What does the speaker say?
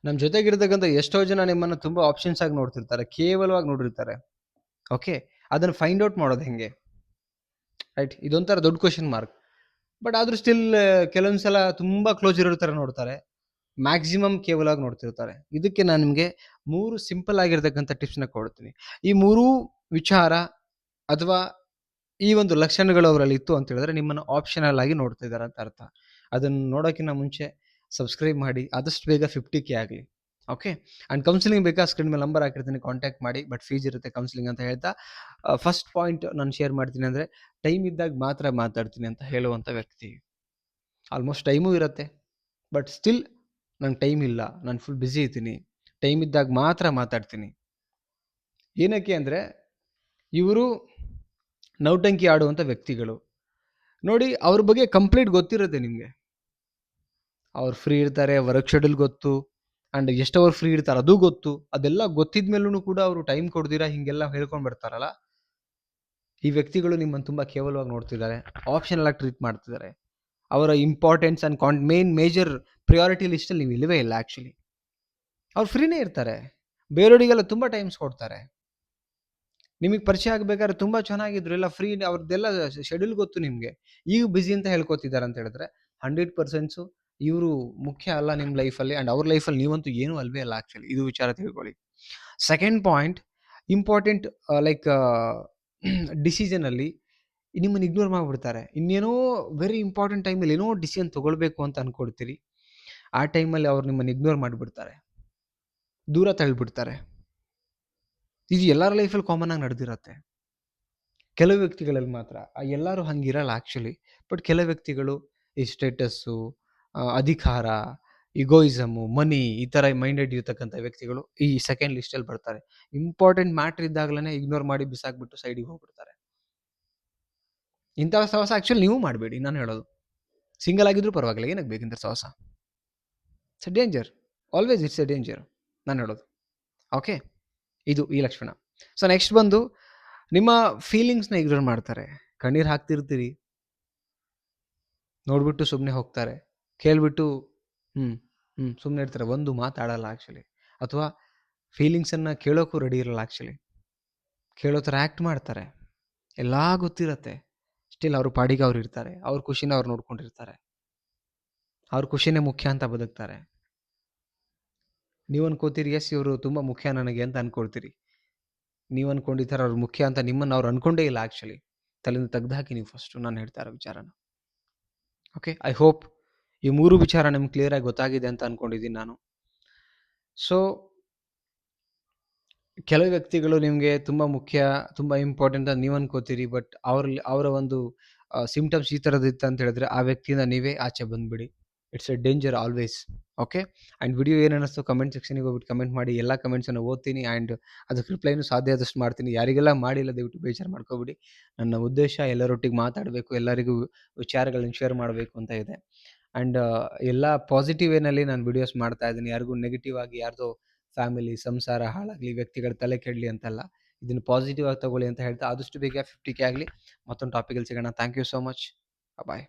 ನಮ್ಮ ಜೊತೆಗಿರ್ತಕ್ಕಂಥ ಎಷ್ಟೋ ಜನ ನಿಮ್ಮನ್ನ ತುಂಬಾ ಆಪ್ಷನ್ಸ್ ಆಗಿ ನೋಡ್ತಿರ್ತಾರೆ. ಕೇವಲವಾಗಿ ನೋಡಿರ್ತಾರೆ. ಓಕೆ. ಅದನ್ನ ಫೈಂಡ್ ಔಟ್ ಮಾಡೋದು ಹೆಂಗೆ? ರೈಟ್. ಇದೊಂಥರ ದೊಡ್ಡ ಕ್ವೆಷನ್ ಮಾರ್ಕ್. ಬಟ್ ಆದ್ರೂ ಸ್ಟಿಲ್ ಕೆಲವೊಂದ್ ಸಲ ತುಂಬಾ ಕ್ಲೋಸ್ ಇರೋ ತರ ನೋಡ್ತಾರೆ. ಮ್ಯಾಕ್ಸಿಮಮ್ ಕೇವಲವಾಗಿ ನೋಡ್ತಿರ್ತಾರೆ. ಇದಕ್ಕೆ ನಾನು ನಿಮ್ಗೆ 3 ಸಿಂಪಲ್ ಆಗಿರ್ತಕ್ಕಂಥ ಟಿಪ್ಸ್‌ನ ಕೊಡ್ತೀನಿ. ಈ 3 ವಿಚಾರ ಅಥವಾ ಈ ಒಂದು ಲಕ್ಷಣಗಳು ಅವರಲ್ಲಿ ಇತ್ತು ಅಂತ ಹೇಳಿದ್ರೆ ನಿಮ್ಮನ್ನ ಆಪ್ಷನಲ್ ಆಗಿ ನೋಡ್ತಾ ಇದ್ದಾರೆ ಅಂತ ಅರ್ಥ. ಅದನ್ನ ನೋಡೋಕ್ಕಿಂತ ಮುಂಚೆ ಸಬ್ಸ್ಕ್ರೈಬ್ ಮಾಡಿ. ಆದಷ್ಟು ಬೇಗ 50K ಆಗಲಿ. ಓಕೆ. ಅಂಡ್ ಕೌನ್ಸಿಲಿಂಗ್ ಬೇಕಾ ಸ್ಕ್ರೀನ್ ಮೇಲೆ ನಂಬರ್ ಹಾಕಿರ್ತೀನಿ, ಕಾಂಟ್ಯಾಕ್ಟ್ ಮಾಡಿ. ಬಟ್ ಫೀಸ್ ಇರುತ್ತೆ ಕೌನ್ಸಿಲಿಂಗ್ ಅಂತ ಹೇಳ್ತಾ ಫಸ್ಟ್ ಪಾಯಿಂಟ್ ನಾನು ಶೇರ್ ಮಾಡ್ತೀನಿ ಅಂದ್ರೆ ಟೈಮ್ ಇದ್ದಾಗ ಮಾತ್ರ ಮಾತಾಡ್ತೀನಿ ಅಂತ ಹೇಳುವಂಥ ವ್ಯಕ್ತಿ. ಆಲ್ಮೋಸ್ಟ್ ಟೈಮೂ ಇರುತ್ತೆ. ಬಟ್ ಸ್ಟಿಲ್ ನಂಗೆ ಟೈಮ್ ಇಲ್ಲ, ನಾನು ಫುಲ್ ಬ್ಯುಸಿ ಇದ್ದೀನಿ, ಟೈಮ್ ಇದ್ದಾಗ ಮಾತ್ರ ಮಾತಾಡ್ತೀನಿ. ಏನಕ್ಕೆ ಅಂದರೆ ಇವರು ನೌಟಂಕಿ ಆಡುವಂಥ ವ್ಯಕ್ತಿಗಳು. ನೋಡಿ, ಅವ್ರ ಬಗ್ಗೆ ಕಂಪ್ಲೀಟ್ ಗೊತ್ತಿರುತ್ತೆ ನಿಮಗೆ. ಅವ್ರು ಫ್ರೀ ಇರ್ತಾರೆ, ವರ್ಕ್ ಶೆಡ್ಯೂಲ್ ಗೊತ್ತು, ಆ್ಯಂಡ್ ಎಷ್ಟು ಅವ್ರು ಫ್ರೀ ಇರ್ತಾರೆ ಅದು ಗೊತ್ತು. ಅದೆಲ್ಲ ಗೊತ್ತಿದ ಮೇಲೂ ಕೂಡ ಅವರು ಟೈಮ್ ಕೊಡ್ದಿರಾ ಹಿಂಗೆಲ್ಲ ಹೇಳ್ಕೊಂಡು ಬರ್ತಾರಲ್ಲ, ಈ ವ್ಯಕ್ತಿಗಳು ನಿಮ್ಮನ್ನು ತುಂಬ ಕೇವಲವಾಗಿ ನೋಡ್ತಿದ್ದಾರೆ, ಆಪ್ಷನಲ್ ಆಗಿ ಟ್ರೀಟ್ ಮಾಡ್ತಿದ್ದಾರೆ. ಅವರ ಇಂಪಾರ್ಟೆನ್ಸ್ ಆ್ಯಂಡ್ ಮೇಜರ್ ಪ್ರಿಯಾರಿಟಿ ಲಿಸ್ಟಲ್ಲಿ ನೀವು ಇಲ್ಲವೇ ಇಲ್ಲ ಆ್ಯಕ್ಚುಲಿ. ಅವ್ರು ಫ್ರೀನೇ ಇರ್ತಾರೆ, ಬೇರೆಯವರಿಗೆಲ್ಲ ತುಂಬ ಟೈಮ್ಸ್ ಕೊಡ್ತಾರೆ. ನಿಮಗೆ ಪರಿಚಯ ಆಗಬೇಕಾದ್ರೆ ತುಂಬ ಚೆನ್ನಾಗಿದ್ರು, ಎಲ್ಲ ಫ್ರೀ, ಅವ್ರದ್ದೆಲ್ಲ ಶೆಡ್ಯೂಲ್ ಗೊತ್ತು ನಿಮಗೆ. ಈಗ ಬ್ಯುಸಿ ಅಂತ ಹೇಳ್ಕೊತಿದ್ದಾರೆ ಅಂತ ಹೇಳಿದ್ರೆ 100% ಇವರು ಮುಖ್ಯ ಅಲ್ಲ ನಿಮ್ಮ ಲೈಫಲ್ಲಿ, ಆ್ಯಂಡ್ ಅವ್ರ ಲೈಫಲ್ಲಿ ನೀವಂತೂ ಏನೂ ಅಲ್ವೇ ಅಲ್ಲ ಆ್ಯಕ್ಚುಲಿ. ಇದು ವಿಚಾರ ತಿಳ್ಕೊಳ್ಳಿ. ಸೆಕೆಂಡ್ ಪಾಯಿಂಟ್, ಇಂಪಾರ್ಟೆಂಟ್ ಲೈಕ್ ಡಿಸಿಷನಲ್ಲಿ ನಿಮ್ಮನ್ನು ಇಗ್ನೋರ್ ಮಾಡಿಬಿಡ್ತಾರೆ. ಇನ್ನೇನೋ ವೆರಿ ಇಂಪಾರ್ಟೆಂಟ್ ಟೈಮಲ್ಲಿ ಏನೋ ಡಿಸಿಷನ್ ತೊಗೊಳ್ಬೇಕು ಅಂತ ಅಂದ್ಕೊಳ್ತೀರಿ, ಆ ಟೈಮಲ್ಲಿ ಅವ್ರು ನಿಮ್ಮನ್ನು ಇಗ್ನೋರ್ ಮಾಡಿಬಿಡ್ತಾರೆ, ದೂರ ತಳ್ಳಿಬಿಡ್ತಾರೆ. ಇದು ಎಲ್ಲರ ಲೈಫಲ್ಲಿ ಕಾಮನ್ ಆಗಿ ನಡೆದಿರತ್ತೆ. ಕೆಲವು ವ್ಯಕ್ತಿಗಳಲ್ಲಿ ಮಾತ್ರ, ಎಲ್ಲರೂ ಹಂಗಿರಲ್ಲ ಆ್ಯಕ್ಚುಲಿ. ಬಟ್ ಕೆಲವು ವ್ಯಕ್ತಿಗಳು ಈ ಸ್ಟೇಟಸ್ಸು, ಅಧಿಕಾರ, ಇಗೋಯಿಸಮು, ಮನಿ ಈ ಥರ ಮೈಂಡೆಡ್ ಇರ್ತಕ್ಕಂಥ ವ್ಯಕ್ತಿಗಳು ಈ ಸೆಕೆಂಡ್ ಲಿಸ್ಟಲ್ಲಿ ಬರ್ತಾರೆ. ಇಂಪಾರ್ಟೆಂಟ್ ಮ್ಯಾಟ್ರ್ ಇದ್ದಾಗಲೇ ಇಗ್ನೋರ್ ಮಾಡಿ ಬಿಸಾಕ್ಬಿಟ್ಟು ಸೈಡಿಗೆ ಹೋಗ್ಬಿಡ್ತಾರೆ. ಇಂಥ ಸಹವಾಸ ಆ್ಯಕ್ಚುಲಿ ನೀವು ಮಾಡಬೇಡಿ, ನಾನು ಹೇಳೋದು. ಸಿಂಗಲ್ ಆಗಿದ್ರೂ ಪರವಾಗಿಲ್ಲ, ಏನಕ್ಕೆ ಬೇಕಿಂತ ಸಹವಾಸ? It's A danger, always it's A danger ನಾನು ಹೇಳೋದು. ಓಕೆ, ಇದು ಈ ಲಕ್ಷಣ. ಸೊ ನೆಕ್ಸ್ಟ್ ಬಂದು ನಿಮ್ಮ ಫೀಲಿಂಗ್ಸ್ನ ಇಗ್ನೋರ್ ಮಾಡ್ತಾರೆ. ಕಣ್ಣೀರು ಹಾಕ್ತಿರ್ತೀರಿ, ನೋಡ್ಬಿಟ್ಟು ಸುಮ್ಮನೆ ಹೋಗ್ತಾರೆ, ಕೇಳ್ಬಿಟ್ಟು ಸುಮ್ಮನೆ ಇರ್ತಾರೆ, ಒಂದು ಮಾತಾಡಲ್ಲ ಆ್ಯಕ್ಚುಲಿ. ಅಥವಾ ಫೀಲಿಂಗ್ಸನ್ನು ಕೇಳೋಕ್ಕೂ ರೆಡಿ ಇರಲ್ಲ ಆ್ಯಕ್ಚುಲಿ. ಕೇಳೋ ಥರ ಆ್ಯಕ್ಟ್ ಮಾಡ್ತಾರೆ, ಎಲ್ಲ ಗೊತ್ತಿರತ್ತೆ, ಸ್ಟಿಲ್ ಅವ್ರ ಪಾಡಿಗೆ ಅವ್ರು ಇರ್ತಾರೆ, ಅವ್ರ ಖುಷಿನ ಅವ್ರು ನೋಡ್ಕೊಂಡಿರ್ತಾರೆ, ಅವ್ರ ಖುಷಿನೇ ಮುಖ್ಯ ಅಂತ ಬದುಕ್ತಾರೆ. ನೀವು ಅನ್ಕೋತೀರಿ ಎಸ್ ಇವರು ತುಂಬ ಮುಖ್ಯ ನನಗೆ ಅಂತ ಅನ್ಕೊಳ್ತೀರಿ. ನೀವು ಅನ್ಕೊಂಡಿರ್ತಾರೆ ಅವ್ರು ಮುಖ್ಯ ಅಂತ, ನಿಮ್ಮನ್ನು ಅವ್ರು ಅನ್ಕೊಂಡೇ ಇಲ್ಲ ಆ್ಯಕ್ಚುಲಿ. ತಲೆಯಿಂದ ತೆಗ್ದುಹಾಕಿ ನೀವು ಫಸ್ಟು ನಾನು ಹೇಳ್ತಾ ಇರೋ ವಿಚಾರನ. ಓಕೆ, ಐ ಹೋಪ್ ಈ 3 ವಿಚಾರ ನಿಮ್ಗೆ ಕ್ಲಿಯರಾಗಿ ಗೊತ್ತಾಗಿದೆ ಅಂತ ಅಂದ್ಕೊಂಡಿದ್ದೀನಿ ನಾನು. ಸೊ ಕೆಲವು ವ್ಯಕ್ತಿಗಳು ನಿಮಗೆ ತುಂಬ ಮುಖ್ಯ, ತುಂಬ ಇಂಪಾರ್ಟೆಂಟ್ ಅಂತ ನೀವು ಅನ್ಕೋತೀರಿ. ಬಟ್ ಅವರ ಒಂದು ಸಿಂಪ್ಟಮ್ಸ್ ಈ ಥರದಿತ್ತು ಅಂತ ಹೇಳಿದ್ರೆ ಆ ವ್ಯಕ್ತಿಯಿಂದ ನೀವೇ ಆಚೆ ಬಂದುಬಿಡಿ. It's A danger always. Okay. And video ಏನು ಅನ್ನಿಸ್ತು ಕಮೆಂಟ್ ಸೆಕ್ಷನಿಗೆ ಹೋಗ್ಬಿಟ್ಟು ಕಮೆಂಟ್ ಮಾಡಿ. ಎಲ್ಲ ಕಮೆಂಟ್ಸನ್ನು ಓದ್ತೀನಿ ಆ್ಯಂಡ್ ಅದಕ್ಕೆ ರಿಪ್ಲೈನೂ ಸಾಧ್ಯ ಆದಷ್ಟು ಮಾಡ್ತೀನಿ. ಯಾರಿಗೆಲ್ಲ ಮಾಡಿಲ್ಲ ದಯವಿಟ್ಟು ಬೇಜಾರು ಮಾಡ್ಕೋಬಿಡಿ. ನನ್ನ ಉದ್ದೇಶ ಎಲ್ಲರೊಟ್ಟಿಗೆ ಮಾತಾಡಬೇಕು, ಎಲ್ಲರಿಗೂ ವಿಚಾರಗಳನ್ನ ಶೇರ್ ಮಾಡಬೇಕು ಅಂತ ಇದೆ. ಆ್ಯಂಡ್ ಎಲ್ಲ ಪಾಸಿಟಿವ್ ವೇನಲ್ಲಿ ನಾನು ವಿಡಿಯೋಸ್ ಮಾಡ್ತಾ ಇದ್ದೀನಿ. ಯಾರಿಗೂ ನೆಗೆಟಿವ್ ಆಗಿ ಯಾರ್ದೋ ಫ್ಯಾಮಿಲಿ, ಸಂಸಾರ ಹಾಳಾಗಲಿ, ವ್ಯಕ್ತಿಗಳ ತಲೆ ಕೆಡಲಿ ಅಂತಲ್ಲ. ಇದನ್ನು ಪಾಸಿಟಿವ್ ಆಗಿ ತಗೊಳ್ಳಿ ಅಂತ ಹೇಳ್ತಾ ಆದಷ್ಟು ಬೇಗ 50K ಆಗಲಿ. ಮತ್ತೊಂದು ಟಾಪಿಕಲ್ಲಿ ಸಿಗೋಣ. Thank you so much. Bye.